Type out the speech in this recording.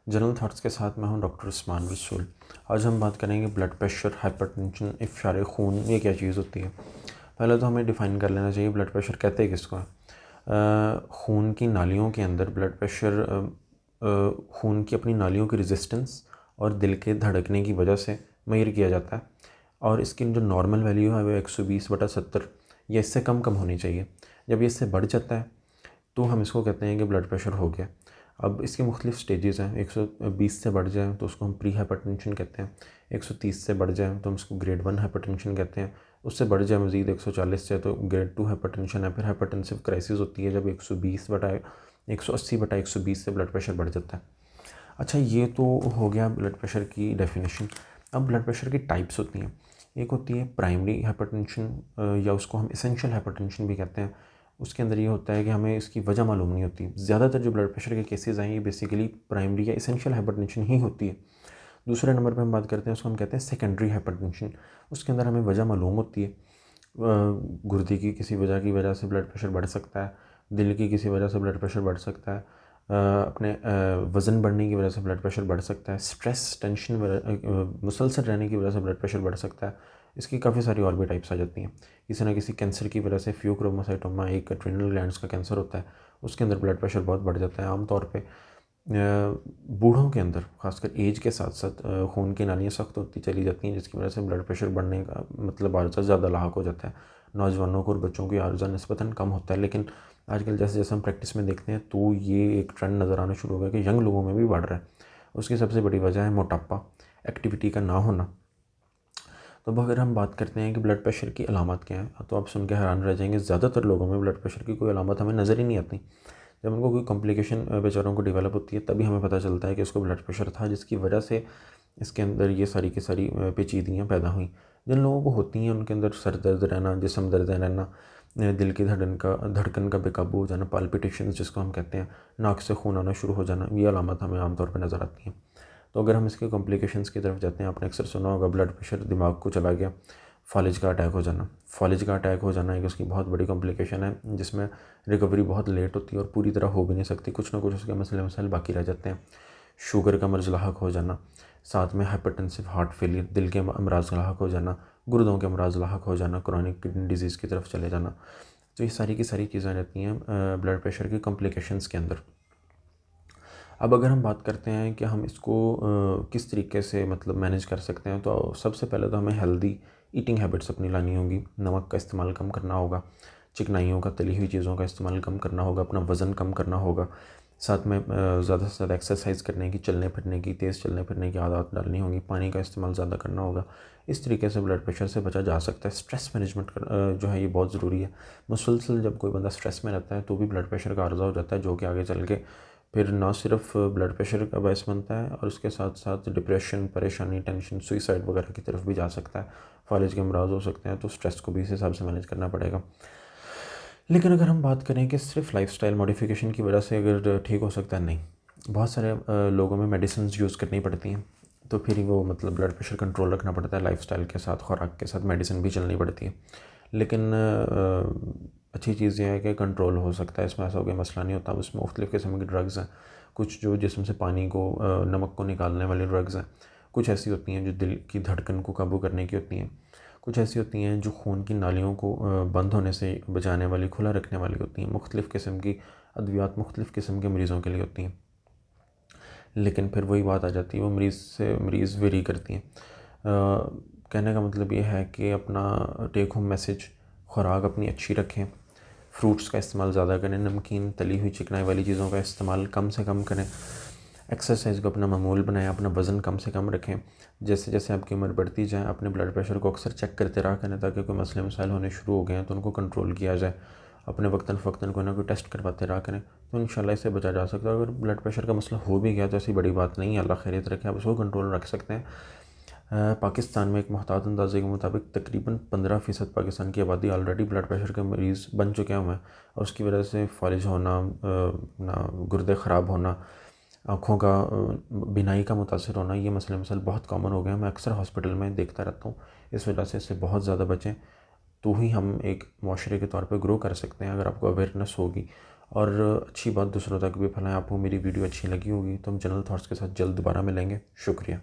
General thoughts के साथ मैं हूं डॉक्टर उस्मान रसूल। आज हम बात करेंगे ब्लड प्रेशर, हाइपरटेंशन, इफ़शार खून, ये क्या चीज़ होती है। पहले तो हमें डिफ़ाइन कर लेना चाहिए ब्लड प्रेशर कहते हैं किसको है। खून की नालियों के अंदर ब्लड प्रेशर खून की अपनी नालियों की रेजिस्टेंस और दिल के धड़कने की वजह से मेजर किया जाता है, और इसकी जो नॉर्मल वैल्यू है वो 120/70 या इससे कम होनी चाहिए। जब ये इससे बढ़ जाता है तो हम इसको कहते हैं कि ब्लड प्रेशर हो गया। अब इसके मुख्तलिफ स्टेजेस हैं। 120 से बढ़ जाए तो उसको हम प्री हाइपरटेंशन कहते हैं। 130 से बढ़ जाए तो हम उसको ग्रेड 1 हाइपरटेंशन कहते हैं। उससे बढ़ जाए मज़ीद 140 से तो ग्रेड 2 हाइपरटेंशन है। फिर हाइपरटेंसिव क्राइसिस होती है जब 180/120 से ब्लड प्रेशर बढ़ जाता है। अच्छा, ये तो हो गया ब्लड प्रेशर की डेफिनेशन। अब ब्लड प्रेशर की टाइप्स होती हैं। एक होती है प्राइमरी हाइपरटेंशन, या उसको हम एसेंशियल हाइपरटेंशन भी कहते हैं। उसके अंदर ये होता है कि हमें इसकी वजह मालूम नहीं होती। ज़्यादातर जो ब्लड प्रेशर के केसेस हैं ये बेसिकली प्राइमरी या एसेंशियल हाइपरटेंशन ही होती है। दूसरे नंबर पे हम बात करते हैं, उसको हम कहते हैं सेकेंडरी हाइपरटेंशन। उसके अंदर हमें वजह मालूम होती है। गुर्दे की किसी वजह से ब्लड प्रेशर बढ़ सकता है, दिल की किसी वजह से ब्लड प्रेशर बढ़ सकता है, अपने वज़न बढ़ने की वजह से ब्लड प्रेशर बढ़ सकता है, स्ट्रेस, टेंशन, मुसलसल रहने की वजह से ब्लड प्रेशर बढ़ सकता है। इसकी काफ़ी सारी और भी टाइप्स आ जाती हैं। किसी ना किसी कैंसर की वजह से, फ्यूक्रोमोसाइटोमा एक एड्रेनल ग्लैंड्स का कैंसर होता है, उसके अंदर ब्लड प्रेशर बहुत बढ़ जाता है। आमतौर पे बूढ़ों के अंदर खासकर एज के साथ साथ खून की नालियाँ सख्त होती चली जाती हैं, जिसकी वजह से ब्लड प्रेशर बढ़ने का मतलब आर्जा ज़्यादा लाक हो जाता है। नौजवानों को और बच्चों की आर्जा निस्बतन कम होता है, लेकिन आजकल जैसे जैसे हम प्रैक्टिस में देखते हैं तो ये एक ट्रेंड नज़र आना शुरू हो गया कि यंग लोगों में भी बढ़ रहा है। उसकी सबसे बड़ी वजह है मोटापा, एक्टिविटी का ना होना। तो अब अगर हम बात करते हैं कि ब्लड प्रेशर की अलामत क्या है, तो आप सुन के हैरान रह जाएंगे, ज़्यादातर लोगों में ब्लड प्रेशर की कोई अलामत हमें नज़र ही नहीं आती। जब उनको कोई कॉम्प्लिकेशन बेचारों को डेवलप होती है तभी हमें पता चलता है कि उसको ब्लड प्रेशर था, जिसकी वजह से इसके अंदर ये सारी की सारी पेचीदगियाँ पैदा हुई। जिन लोगों को होती हैं उनके अंदर सर दर्द रहना, जिस्म दर्द रहना, दिल की धड़कन का बेकाबू हो जाना, पाल्पिटेशंस जिसको हम कहते हैं, नाक से खून आना शुरू हो जाना, ये अलामत हमें आमतौर पर नज़र आती हैं। तो अगर हम इसके कॉम्प्लिकेशंस की तरफ जाते हैं, आपने अक्सर सुना होगा ब्लड प्रेशर दिमाग को चला गया, फालिज का अटैक हो जाना। फालिज का अटैक हो जाना एक उसकी बहुत बड़ी कॉम्प्लिकेशन है, जिसमें रिकवरी बहुत लेट होती है और पूरी तरह हो भी नहीं सकती, कुछ ना कुछ उसके मसले मसाइल बाकी रह जाते हैं। शुगर का मर्ज़ लाहक हो जाना, साथ में हाइपरटेंसिव हार्ट फेलियर, दिल के अमराज लाहक हो जाना, गुर्दों के अमराज लाहक हो जाना, क्रॉनिक किडनी डिजीज़ की तरफ चले जाना। तो ये सारी की सारी चीज़ें रहती हैं ब्लड प्रेशर की कॉम्प्लिकेशंस के अंदर। अब अगर हम बात करते हैं कि हम इसको किस तरीके से मतलब मैनेज कर सकते हैं, तो सबसे पहले तो हमें हेल्दी ईटिंग हैबिट्स अपनी लानी होगी। नमक का इस्तेमाल कम करना होगा, चिकनाइयों का, तली हुई चीज़ों का इस्तेमाल कम करना होगा, अपना वज़न कम करना होगा। साथ में ज़्यादा से ज़्यादा एक्सरसाइज करने की, चलने फिरने की, तेज़ चलने फिरने की आदत डालनी होगी। पानी का इस्तेमाल ज़्यादा करना होगा। इस तरीके से ब्लड प्रेशर से बचा जा सकता है। स्ट्रेस मैनेजमेंट जो है ये बहुत ज़रूरी है। मुसलसल जब कोई बंदा स्ट्रेस में रहता है तो भी ब्लड प्रेशर का अर्जा हो जाता है, जो कि आगे चल के फिर ना सिर्फ ब्लड प्रेशर का बायस बनता है, और उसके साथ साथ डिप्रेशन, परेशानी, टेंशन, सुइसाइड वगैरह की तरफ भी जा सकता है। फालिज के अमराज हो सकते हैं। तो स्ट्रेस को भी इस हिसाब से मैनेज करना पड़ेगा। लेकिन अगर हम बात करें कि सिर्फ लाइफस्टाइल मॉडिफिकेशन की वजह से अगर ठीक हो सकता है, नहीं, बहुत सारे लोगों में मेडिसिन यूज़ करनी पड़ती हैं। तो फिर वो मतलब ब्लड प्रेशर कंट्रोल रखना पड़ता है, लाइफस्टाइल के साथ, खुराक के साथ मेडिसिन भी चलनी पड़ती है। लेकिन अच्छी चीज़ ये है कि कंट्रोल हो सकता है, इसमें ऐसा कोई मसला नहीं होता। उसमें मुख्तलिफ़ किस्म की ड्रग्स हैं। कुछ जो जिस्म से पानी को, नमक को निकालने वाली ड्रग्स हैं। कुछ ऐसी होती हैं जो दिल की धड़कन को काबू करने की होती हैं। कुछ ऐसी होती हैं जो खून की नालियों को बंद होने से बचाने वाली, खुला रखने वाली होती हैं। मुख्तलिफ़ किस्म की अद्वियात मुख्तलिफ़ किस्म के मरीज़ों के लिए होती हैं। लेकिन फिर वही बात आ जाती है, वो मरीज़ से मरीज़ वेरी करती हैं। कहने का मतलब ये है कि अपना टेक होम मैसेज, खुराक अपनी अच्छी रखें, फ्रूट्स का इस्तेमाल ज़्यादा करें, नमकीन, तली हुई, चिकनाई वाली चीज़ों का इस्तेमाल कम से कम करें, एक्सरसाइज को अपना मामूल बनाएं, अपना वज़न कम से कम रखें। जैसे जैसे आपकी उम्र बढ़ती जाए अपने ब्लड प्रेशर को अक्सर चेक करते रहा करें, ताकि कोई मसले मसाइल होने शुरू हो गए हैं तो उनको कंट्रोल किया जाए। अपने वक्तन फ़क्तन कोई ना कोई टेस्ट करवाते रहा करें, तो इंशाल्लाह इससे बचा जा सकता है। अगर ब्लड प्रेशर का मसला हो भी गया तो ऐसी बड़ी बात नहीं है, अल्लाह खैरियत रखे, आप उसको कंट्रोल रख सकते हैं। पाकिस्तान में एक मुहतात अंदाजे के मुताबिक तकरीबन 15% पाकिस्तान की आबादी ऑलरेडी ब्लड प्रेशर के मरीज़ बन चुके हैं, और उसकी वजह से फालिज होना, ना गुर्दे ख़राब होना, आँखों का बीनाई का मुतासर होना, ये मसले मसाइल बहुत कॉमन हो गए हैं। मैं अक्सर हॉस्पिटल में देखता रहता हूँ। इस वजह से इससे बहुत ज़्यादा बचें, तो ही हम एक माशरे के तौर पे ग्रो कर सकते हैं। अगर आपको अवेयरनेस होगी और अच्छी बात दूसरों तक भी फैलाएं। आपको मेरी वीडियो अच्छी लगी होगी तो हम जनरल थॉट्स के साथ जल्द दोबारा मिलेंगे। शुक्रिया।